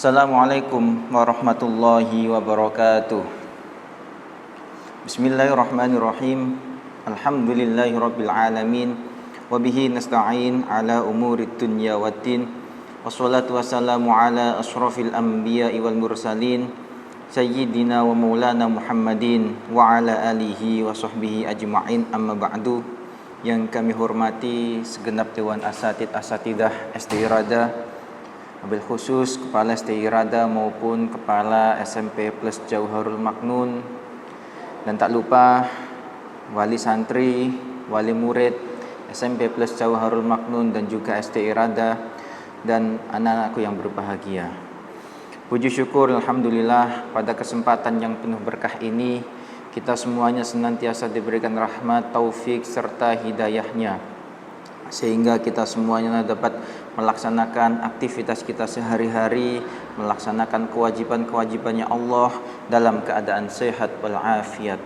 Assalamualaikum warahmatullahi wabarakatuh. Bismillahirrahmanirrahim. Alhamdulillahirabbil alamin. Wabihi nasta'in ala umurid dunya waddin. Wassalatu wassalamu ala asyrafil anbiya'i wal mursalin sayyidina wa maulana Muhammadin wa ala alihi wa sahbihi ajma'in, amma ba'du. Yang kami hormati segenap Dewan Asatidah SD Irada, wabil khusus Kepala SD Irada maupun Kepala SMP Plus Jauharul Maknun, dan tak lupa wali santri, wali murid SMP Plus Jauharul Maknun dan juga SD Irada, dan anak-anakku yang berbahagia. Puji syukur alhamdulillah, pada kesempatan yang penuh berkah ini kita semuanya senantiasa diberikan rahmat, taufik serta hidayahnya, sehingga kita semuanya dapat melaksanakan aktivitas kita sehari-hari, melaksanakan kewajiban-kewajibannya Allah dalam keadaan sehat walafiat.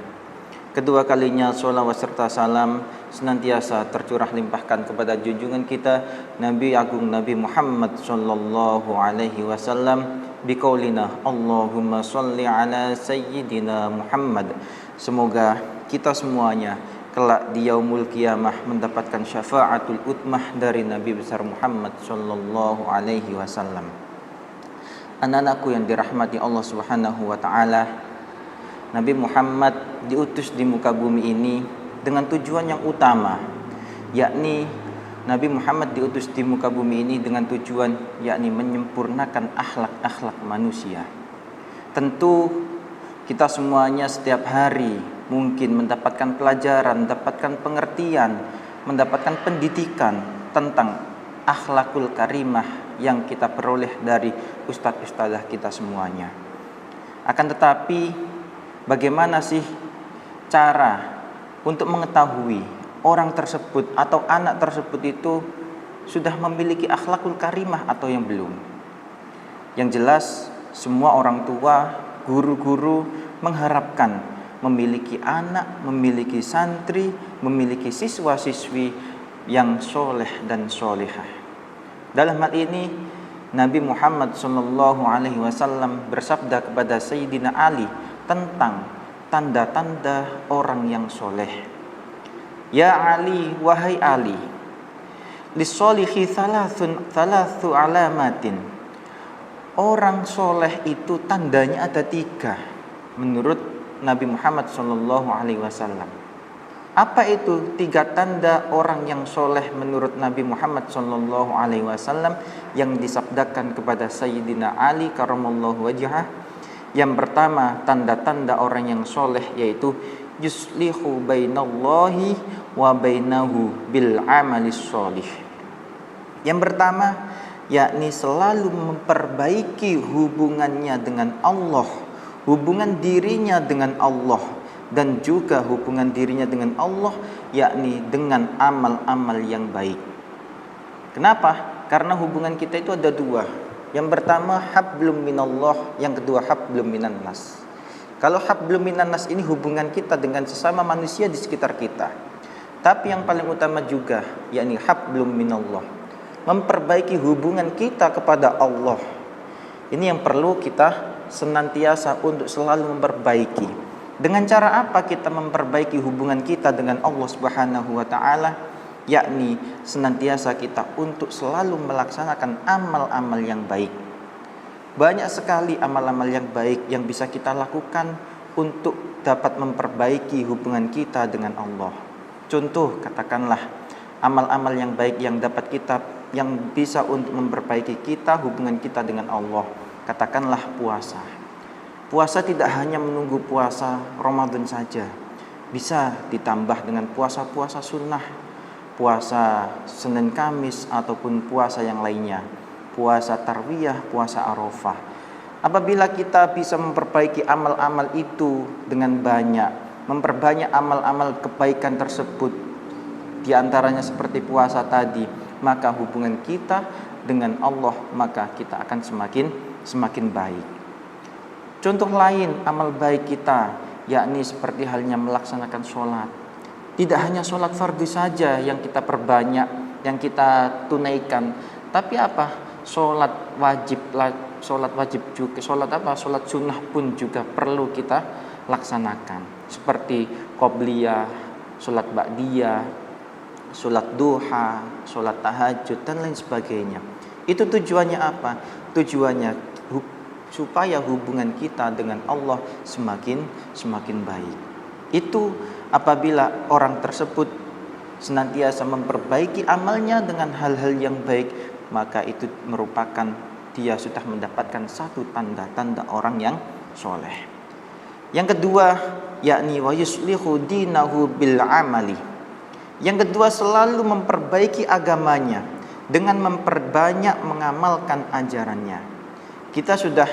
Kedua kalinya sholawat serta salam senantiasa tercurah limpahkan kepada junjungan kita Nabi Agung Nabi Muhammad sallallahu alaihi wasallam biqaulina Allahumma sholli ala sayyidina Muhammad. Semoga kita semuanya kelak di yaumul qiyamah mendapatkan syafaatul utmah dari Nabi besar Muhammad sallallahu alaihi wasallam. Anak-anakku yang dirahmati Allah Subhanahu wa taala, Nabi Muhammad diutus di muka bumi ini dengan tujuan yang utama, yakni Nabi Muhammad diutus di muka bumi ini dengan tujuan yakni menyempurnakan akhlak-akhlak manusia. Tentu kita semuanya setiap hari mungkin mendapatkan pelajaran, mendapatkan pengertian, mendapatkan pendidikan tentang akhlakul karimah yang kita peroleh dari ustadz-ustadzah kita semuanya. Akan tetapi, bagaimana sih cara untuk mengetahui orang tersebut atau anak tersebut itu sudah memiliki akhlakul karimah atau yang belum? Yang jelas, semua orang tua, guru-guru mengharapkan memiliki anak, memiliki santri, memiliki siswa-siswi yang soleh dan solehah. Dalam hal ini Nabi Muhammad SAW bersabda kepada Sayyidina Ali tentang tanda-tanda orang yang soleh. Ya Ali, wahai Ali, lis-solihi thalathu alamatin. Orang soleh itu tandanya ada 3 menurut Nabi Muhammad SAW. Apa itu 3 tanda orang yang soleh menurut Nabi Muhammad SAW yang disabdakan kepada Sayyidina Ali karamallahu wajhah? Yang pertama, tanda-tanda orang yang soleh yaitu yuslihu bainallahi wa bainahu bil amalis sholih. Yang pertama, yakni selalu memperbaiki hubungannya dengan Allah, hubungan dirinya dengan Allah, dan juga hubungan dirinya dengan Allah yakni dengan amal-amal yang baik. Kenapa? Karena hubungan kita itu ada 2. Yang pertama hablum minallah, yang kedua hablum minan nas. Kalau hablum minan nas ini hubungan kita dengan sesama manusia di sekitar kita. Tapi yang paling utama juga yakni hablum minallah, memperbaiki hubungan kita kepada Allah. Ini yang perlu kita senantiasa untuk selalu memperbaiki. Dengan cara apa kita memperbaiki hubungan kita dengan Allah Subhanahu wa taala? Yakni senantiasa kita untuk selalu melaksanakan amal-amal yang baik. Banyak sekali amal-amal yang baik yang bisa kita lakukan untuk dapat memperbaiki hubungan kita dengan Allah. Contoh, katakanlah amal-amal yang baik yang dapat kita, yang bisa untuk memperbaiki kita hubungan kita dengan Allah. Katakanlah puasa. Puasa tidak hanya menunggu puasa Ramadan saja. Bisa ditambah dengan puasa-puasa sunnah, puasa Senin Kamis ataupun puasa yang lainnya, puasa Tarwiyah, puasa Arafah. Apabila kita bisa memperbaiki amal-amal itu dengan banyak, memperbanyak amal-amal kebaikan tersebut, di antaranya seperti puasa tadi, maka hubungan kita dengan Allah maka kita akan semakin baik. Contoh lain amal baik kita yakni seperti halnya melaksanakan sholat. Tidak hanya sholat fardu saja yang kita perbanyak, yang kita tunaikan, tapi apa? Sholat wajib sholat wajib juga, sholat sunnah pun juga perlu kita laksanakan, seperti qobliyah, sholat ba'diyah, sholat duha, sholat tahajud, dan lain sebagainya. Itu tujuannya apa? Tujuannya supaya hubungan kita dengan Allah semakin baik. Itu apabila orang tersebut senantiasa memperbaiki amalnya dengan hal-hal yang baik, maka itu merupakan dia sudah mendapatkan satu tanda-tanda orang yang soleh. Yang kedua, yakni wa yuslihu dinahu bil amali. Yang kedua, selalu memperbaiki agamanya dengan memperbanyak mengamalkan ajarannya. Kita sudah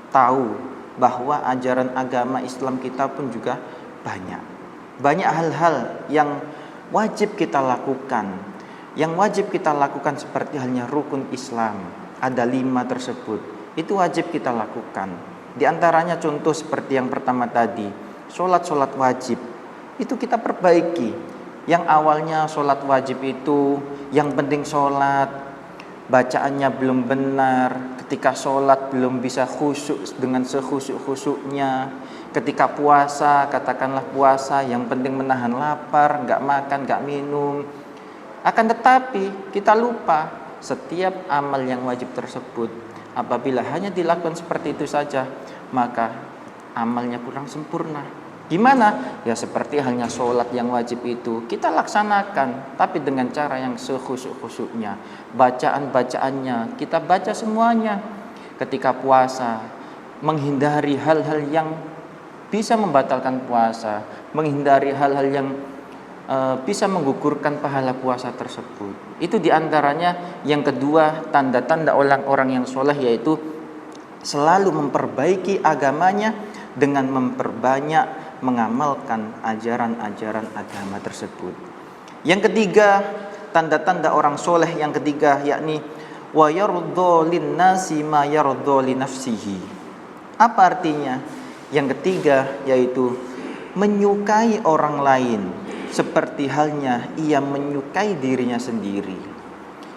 tahu bahwa ajaran agama Islam kita pun juga banyak hal-hal yang wajib kita lakukan. Yang wajib kita lakukan seperti halnya rukun Islam, ada 5 tersebut. Itu wajib kita lakukan. Di antaranya contoh seperti yang pertama tadi, sholat wajib. Itu kita perbaiki. Yang awalnya sholat wajib itu yang penting sholat, bacaannya belum benar, ketika sholat belum bisa khusyuk dengan sekhusyuk-khusyuknya. Ketika puasa, katakanlah puasa yang penting menahan lapar, gak makan, gak minum. Akan tetapi kita lupa setiap amal yang wajib tersebut, apabila hanya dilakukan seperti itu saja, maka amalnya kurang sempurna. Gimana? Ya seperti halnya sholat yang wajib itu kita laksanakan, tapi dengan cara yang sekhusyuk-khusyuknya. Bacaan-bacaannya kita baca semuanya. Ketika puasa, menghindari hal-hal yang bisa membatalkan puasa, menghindari hal-hal yang bisa menggugurkan pahala puasa tersebut. Itu diantaranya yang kedua, tanda-tanda orang-orang yang soleh, yaitu selalu memperbaiki agamanya dengan memperbanyak mengamalkan ajaran-ajaran agama tersebut. Yang ketiga, tanda-tanda orang soleh yang ketiga, yakni wa yardha linnasi ma yardha li nafsihi. Apa artinya? Yang ketiga yaitu menyukai orang lain seperti halnya ia menyukai dirinya sendiri.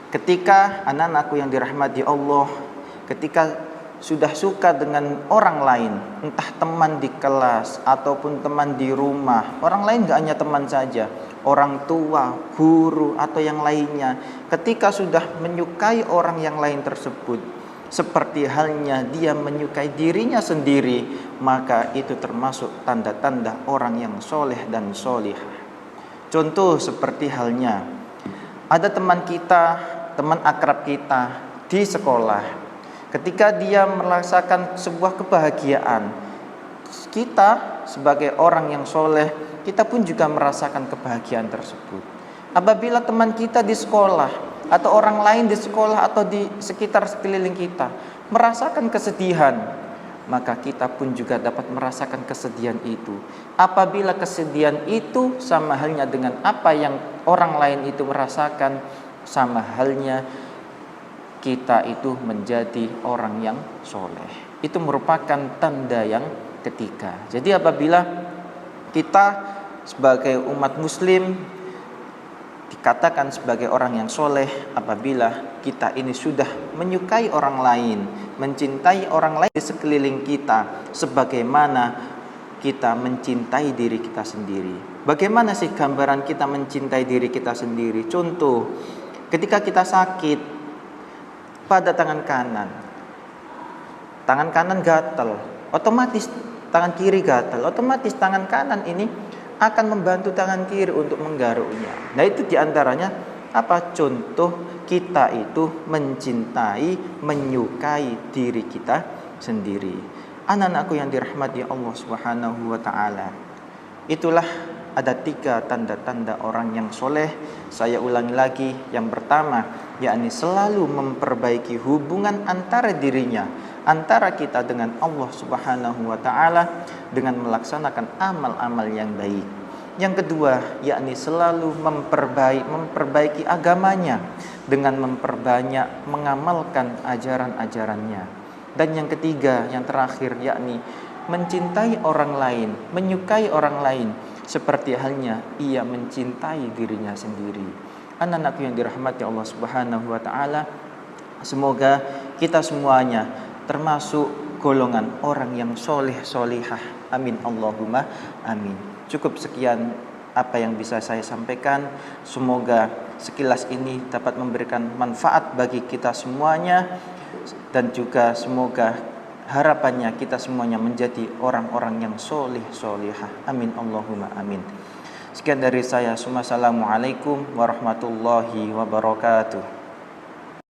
Ketika anak-anakku yang dirahmati Allah, ketika sudah suka dengan orang lain, entah teman di kelas ataupun teman di rumah, orang lain gak hanya teman saja, orang tua, guru atau yang lainnya, ketika sudah menyukai orang yang lain tersebut seperti halnya dia menyukai dirinya sendiri, maka itu termasuk tanda-tanda orang yang soleh dan solihah. Contoh seperti halnya ada teman kita, teman akrab kita di sekolah, ketika dia merasakan sebuah kebahagiaan, kita sebagai orang yang soleh, kita pun juga merasakan kebahagiaan tersebut. Apabila teman kita di sekolah atau orang lain di sekolah atau di sekitar sekeliling kita merasakan kesedihan, maka kita pun juga dapat merasakan kesedihan itu. Apabila kesedihan itu sama halnya dengan apa yang orang lain itu merasakan, sama halnya kita itu menjadi orang yang soleh. Itu merupakan tanda yang ketiga. Jadi apabila kita sebagai umat muslim dikatakan sebagai orang yang soleh, apabila kita ini sudah menyukai orang lain, mencintai orang lain di sekeliling kita sebagaimana kita mencintai diri kita sendiri. Bagaimana sih gambaran kita mencintai diri kita sendiri? Contoh, ketika kita sakit pada tangan kanan gatal, otomatis tangan kiri gatal, otomatis tangan kanan ini akan membantu tangan kiri untuk menggaruknya. Nah itu diantaranya apa? Contoh kita itu mencintai, menyukai diri kita sendiri. Anak-anakku yang dirahmati Allah Subhanahu wa ta'ala, itulah ada 3 tanda-tanda orang yang soleh. Saya ulangi lagi, yang pertama yakni selalu memperbaiki hubungan antara dirinya, antara kita dengan Allah Subhanahu wa ta'ala dengan melaksanakan amal-amal yang baik. Yang kedua yakni selalu memperbaiki agamanya dengan memperbanyak mengamalkan ajaran-ajarannya. Dan yang ketiga, yang terakhir yakni mencintai orang lain, menyukai orang lain seperti halnya ia mencintai dirinya sendiri. Anak-anakku yang dirahmati Allah Subhanahu wa ta'ala, semoga kita semuanya termasuk golongan orang yang soleh solihah. Amin Allahumma amin. Cukup sekian apa yang bisa saya sampaikan. Semoga sekilas ini dapat memberikan manfaat bagi kita semuanya, dan juga semoga harapannya kita semuanya menjadi orang-orang yang soleh solihah. Amin Allahumma amin. Sekian dari saya. Assalamualaikum warahmatullahi wabarakatuh.